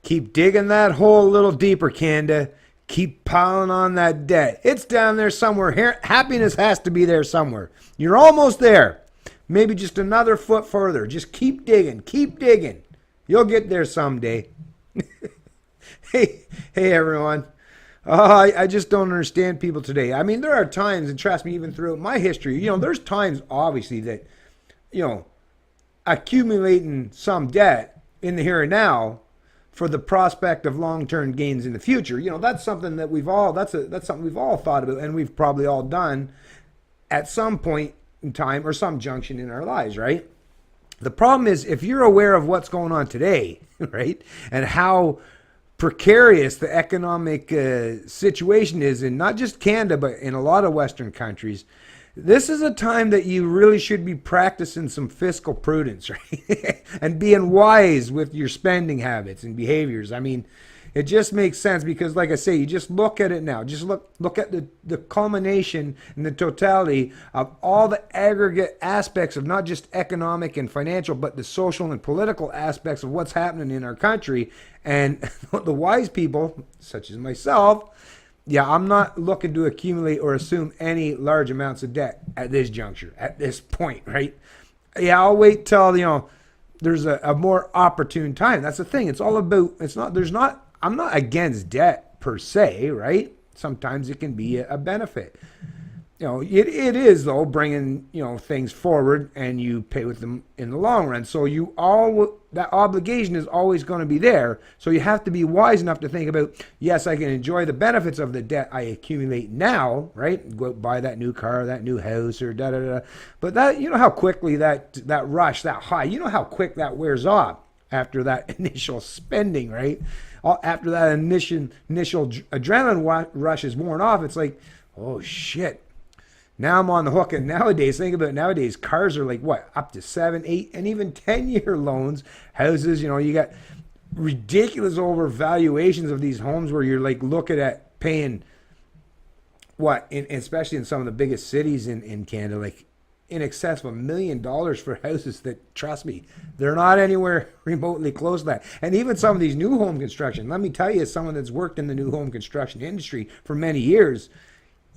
Keep digging that hole a little deeper, Canada. Keep piling on that debt. It's down there somewhere. Happiness has to be there somewhere. You're almost there. Maybe just another foot further. Just keep digging. Keep digging. You'll get there someday. Hey everyone. I just don't understand people today. I mean, there are times, and trust me, even throughout my history, there's times, obviously, that, accumulating some debt in the here and now for the prospect of long-term gains in the future, that's something that that's something we've all thought about, and we've probably all done at some point in time or some junction in our lives, right? The problem is, if you're aware of what's going on today, right, and how precarious the economic situation is in not just Canada, but in a lot of Western countries, this is a time that you really should be practicing some fiscal prudence, right? And being wise with your spending habits and behaviors. I mean, it just makes sense because, like I say, you just look at it now. Just look at the culmination and the totality of all the aggregate aspects of not just economic and financial, but the social and political aspects of what's happening in our country. And the wise people, such as myself, yeah, I'm not looking to accumulate or assume any large amounts of debt at this juncture, at this point, right? Yeah, I'll wait till, there's a more opportune time. That's the thing. It's all about, I'm not against debt per se, right? Sometimes it can be a benefit. It is, though, bringing, things forward, and you pay with them in the long run. So that obligation is always going to be there. So you have to be wise enough to think about, yes, I can enjoy the benefits of the debt I accumulate now, right? Go buy that new car, that new house, or da-da-da. But that, how quickly that rush, that high, how quick that wears off after that initial spending, right? After that initial adrenaline rush is worn off, it's like, oh, shit. Now I'm on the hook. And nowadays, think about it, nowadays, cars are like, what, up to 7, 8, and even 10-year loans. Houses, you got ridiculous overvaluations of these homes where you're like looking at paying, what, especially in some of the biggest cities in Canada, like in excess of $1 million for houses that, trust me, they're not anywhere remotely close to that. And even some of these new home construction, let me tell you, as someone that's worked in the new home construction industry for many years,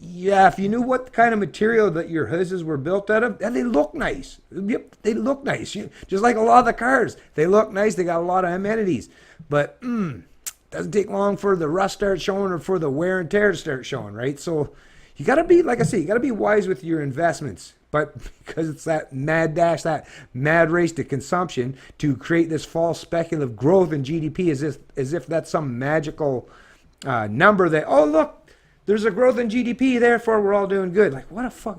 yeah, if you knew what kind of material that your houses were built out of, and they look nice. Yep, they look nice. Just like a lot of the cars. They look nice. They got a lot of amenities. But doesn't take long for the rust start showing or for the wear and tear to start showing, right? So you got to be, like I say, you got to be wise with your investments. But because it's that mad dash, that mad race to consumption to create this false speculative growth in GDP as if that's some magical number that, oh, look, there's a growth in GDP, therefore we're all doing good. Like, what the fuck?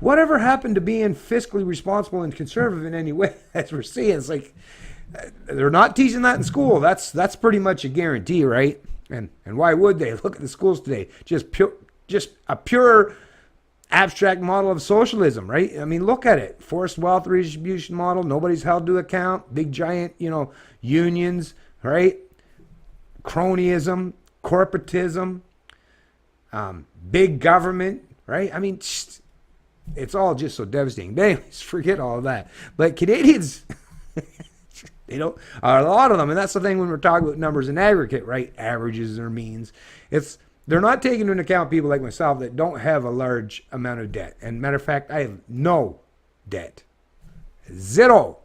Whatever happened to being fiscally responsible and conservative in any way, as we're seeing? It's like, they're not teaching that in school. That's pretty much a guarantee, right? And why would they? Look at the schools today. Just a pure abstract model of socialism, right? I mean, look at it. Forced wealth redistribution model. Nobody's held to account. Big giant, unions, right? Cronyism, corporatism. Big government, right? I mean, it's all just so devastating. But anyways, forget all of that. But Canadians, a lot of them, and that's the thing when we're talking about numbers in aggregate, right? Averages or means. They're not taking into account people like myself that don't have a large amount of debt. And matter of fact, I have no debt. Zero.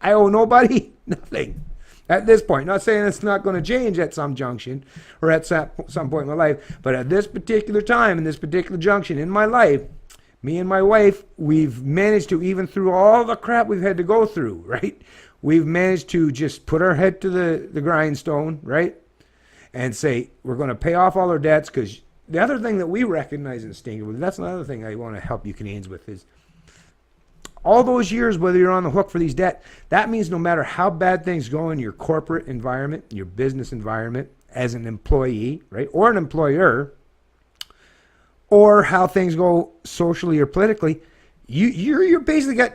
I owe nobody nothing. At this point, not saying it's not going to change at some junction or at some point in my life, but at this particular time, in this particular junction in my life, me and my wife, we've managed to, even through all the crap we've had to go through, right? We've managed to just put our head to the grindstone, right? And say, we're going to pay off all our debts, because the other thing that we recognize instinctively, that's another thing I want to help you Canadians with, is all those years, whether you're on the hook for these debt, that means no matter how bad things go in your corporate environment, your business environment, as an employee, right, or an employer, or how things go socially or politically, you're basically got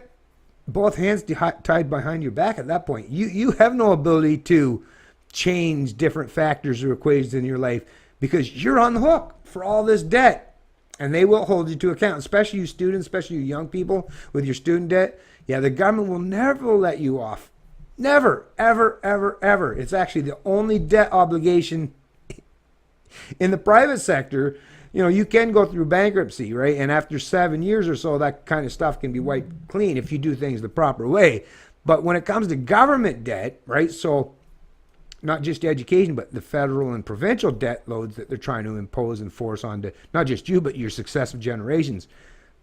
both hands tied behind your back at that point. You have no ability to change different factors or equations in your life because you're on the hook for all this debt. And they will hold you to account, especially you students, especially you young people with your student debt. Yeah, the government will never let you off Never, ever, ever, ever. It's actually the only debt obligation in the private sector. You can go through bankruptcy, right? And after 7 years or so, that kind of stuff can be wiped clean if you do things the proper way. But when it comes to government debt, right? So not just education, but the federal and provincial debt loads that they're trying to impose and force onto not just you, but your successive generations.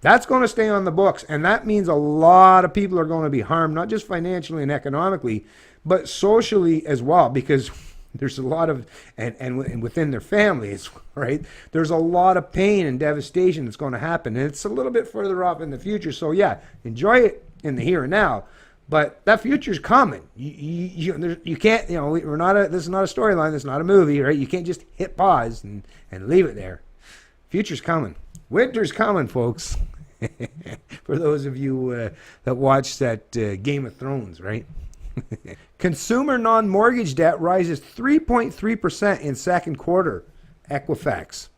That's going to stay on the books. And that means a lot of people are going to be harmed, not just financially and economically, but socially as well, because there's a lot of, and within their families, right? There's a lot of pain and devastation that's going to happen. And it's a little bit further off in the future. So yeah, enjoy it in the here and now. But that future's coming. You can't, we're not this is not a storyline. This is not a movie, right? You can't just hit pause and leave it there. Future's coming. Winter's coming, folks. For those of you that watch that Game of Thrones, right? Consumer non-mortgage debt rises 3.3% in second quarter, Equifax.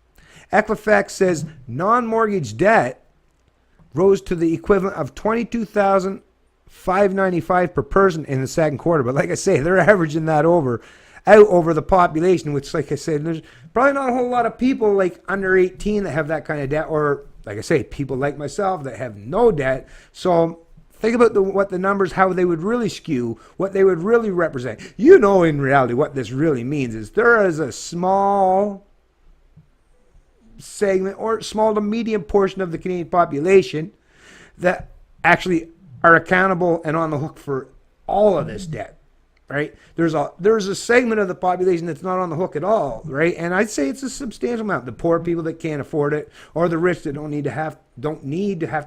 Equifax says non-mortgage debt rose to the equivalent of $22,595 per person in the second quarter. But like I say, they're averaging that out over the population, which, like I said, there's probably not a whole lot of people like under 18 that have that kind of debt, or like I say, people like myself that have no debt. So think about what the numbers, how they would really skew, what they would really represent. In reality, what this really means is there is a small segment or small to medium portion of the Canadian population that actually are accountable and on the hook for all of this debt, right? There's a segment of the population that's not on the hook at all, right? And I'd say it's a substantial amount. The poor people that can't afford it, or the rich that don't need to have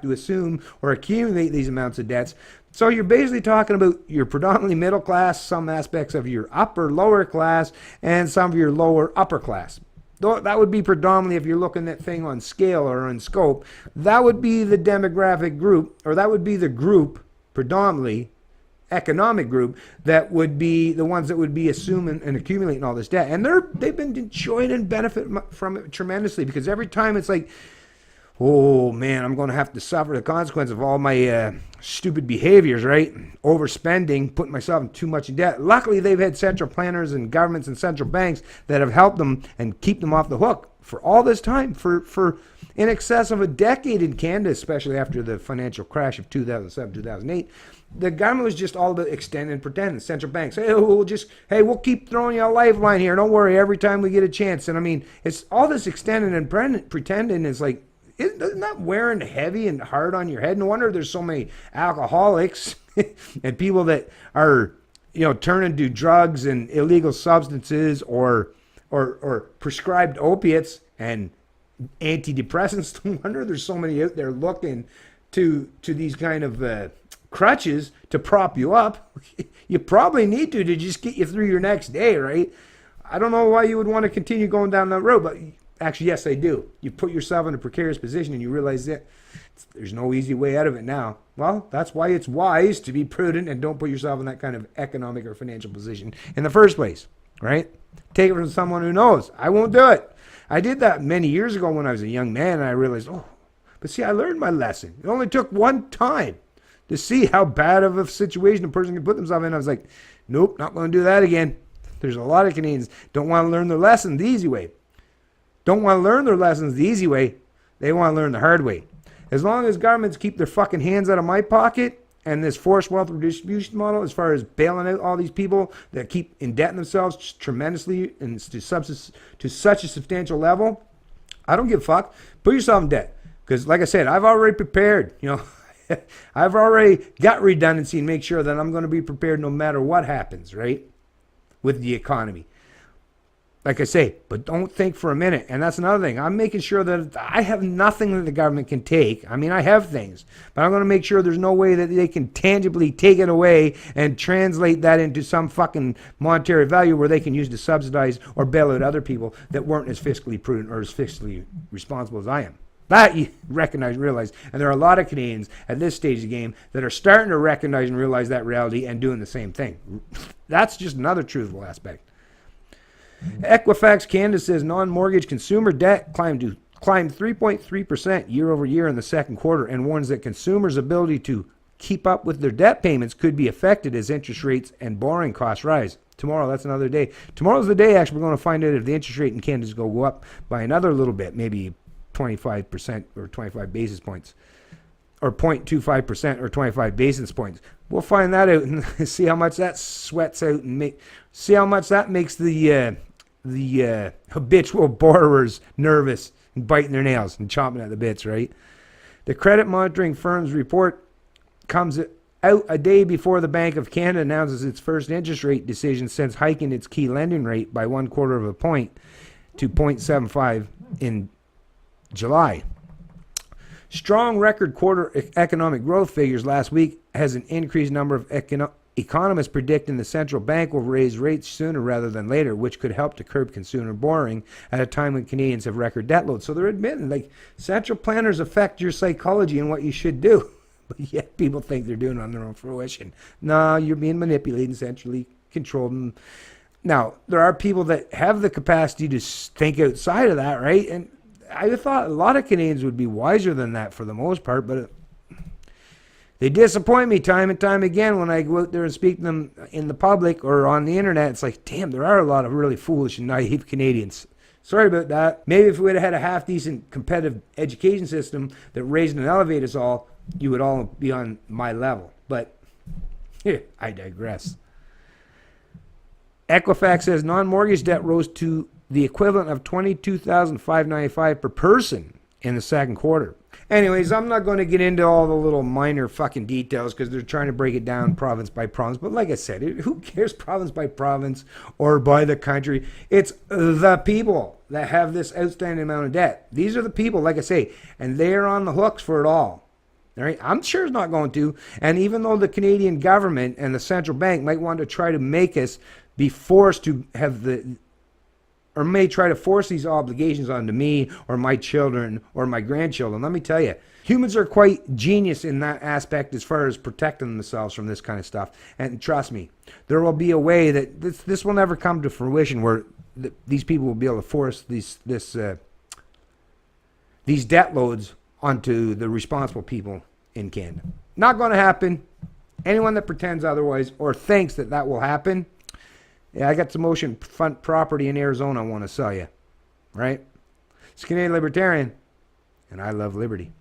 to assume or accumulate these amounts of debts. So you're basically talking about your predominantly middle class, some aspects of your upper lower class, and some of your lower upper class. That would be predominantly, if you're looking at thing on scale or on scope, that would be the demographic group, or that would be the group, predominantly economic group, that would be the ones that would be assuming and accumulating all this debt. And they've been enjoying and benefit from it tremendously, because every time it's like, oh man, I'm going to have to suffer the consequence of all my stupid behaviors, right? Overspending, putting myself in too much debt. Luckily, they've had central planners and governments and central banks that have helped them and keep them off the hook for all this time, for in excess of a decade in Canada, especially after the financial crash of 2007, 2008. The government was just all about extend and pretend. Central banks, we'll keep throwing you a lifeline here. Don't worry, every time we get a chance. And I mean, it's all this extending and pretending is like, isn't that wearing heavy and hard on your head? No wonder there's so many alcoholics and people that are, turning to drugs and illegal substances or prescribed opiates and antidepressants. No wonder there's so many out there looking to these kind of crutches to prop you up. You probably need to just get you through your next day, right? I don't know why you would want to continue going down that road, but actually, yes, they do. You put yourself in a precarious position and you realize that there's no easy way out of it now. Well, that's why it's wise to be prudent and don't put yourself in that kind of economic or financial position in the first place, right? Take it from someone who knows. I won't do it. I did that many years ago when I was a young man, and I realized, but see, I learned my lesson. It only took one time to see how bad of a situation a person can put themselves in. I was like, nope, not going to do that again. There's a lot of Canadians don't want to learn their lesson the easy way. Don't want to learn their lessons the easy way. They want to learn the hard way. As long as governments keep their fucking hands out of my pocket and this forced wealth redistribution model, as far as bailing out all these people that keep indebting themselves tremendously and to such a substantial level, I don't give a fuck. Put yourself in debt. Because like I said, I've already prepared, I've already got redundancy and make sure that I'm going to be prepared no matter what happens, right? With the economy. Like I say, but don't think for a minute. And that's another thing. I'm making sure that I have nothing that the government can take. I mean, I have things, but I'm going to make sure there's no way that they can tangibly take it away and translate that into some fucking monetary value where they can use to subsidize or bail out other people that weren't as fiscally prudent or as fiscally responsible as I am. That you recognize and realize. And there are a lot of Canadians at this stage of the game that are starting to recognize and realize that reality and doing the same thing. That's just another truthful aspect. Equifax Canada says non-mortgage consumer debt climbed 3.3% year over year in the second quarter, and warns that consumers' ability to keep up with their debt payments could be affected as interest rates and borrowing costs rise. Tomorrow, that's another day. Tomorrow's the day, actually, we're going to find out if the interest rate in Canada is going to go up by another little bit, maybe 25% or 25 basis points, or 0.25% or 25 basis points. We'll find that out and see how much that sweats out and see how much that makes the habitual borrowers nervous and biting their nails and chomping at the bits, right? The credit monitoring firm's report comes out a day before the Bank of Canada announces its first interest rate decision since hiking its key lending rate by 1/4 of a point to 0.75 in July. Strong record quarter economic growth figures last week has an increased number of economists predicting the central bank will raise rates sooner rather than later, which could help to curb consumer borrowing at a time when Canadians have record debt loads. So they're admitting, like, central planners affect your psychology and what you should do. But yet people think they're doing it on their own fruition. No, you're being manipulated and centrally controlled. Now, there are people that have the capacity to think outside of that, right? And I thought a lot of Canadians would be wiser than that for the most part, but they disappoint me time and time again when I go out there and speak to them in the public or on the internet. It's like, damn, there are a lot of really foolish and naive Canadians. Sorry about that. Maybe if we would have had a half-decent competitive education system that raised and elevated us all, you would all be on my level. But I digress. Equifax says non-mortgage debt rose to the equivalent of $22,595 per person in the second quarter. Anyways, I'm not going to get into all the little minor fucking details because they're trying to break it down province by province. But like I said, who cares province by province or by the country? It's the people that have this outstanding amount of debt. These are the people, like I say, and they're on the hooks for it all. All right? I'm sure it's not going to. And even though the Canadian government and the central bank might want to try to make us be forced to have or may try to force these obligations onto me or my children or my grandchildren. Let me tell you, humans are quite genius in that aspect as far as protecting themselves from this kind of stuff. And trust me, there will be a way that this will never come to fruition where these people will be able to force these debt loads onto the responsible people in Canada. Not going to happen. Anyone that pretends otherwise or thinks that that will happen, yeah, I got some oceanfront property in Arizona I want to sell you, right? It's Canadian Libertarian, and I love liberty.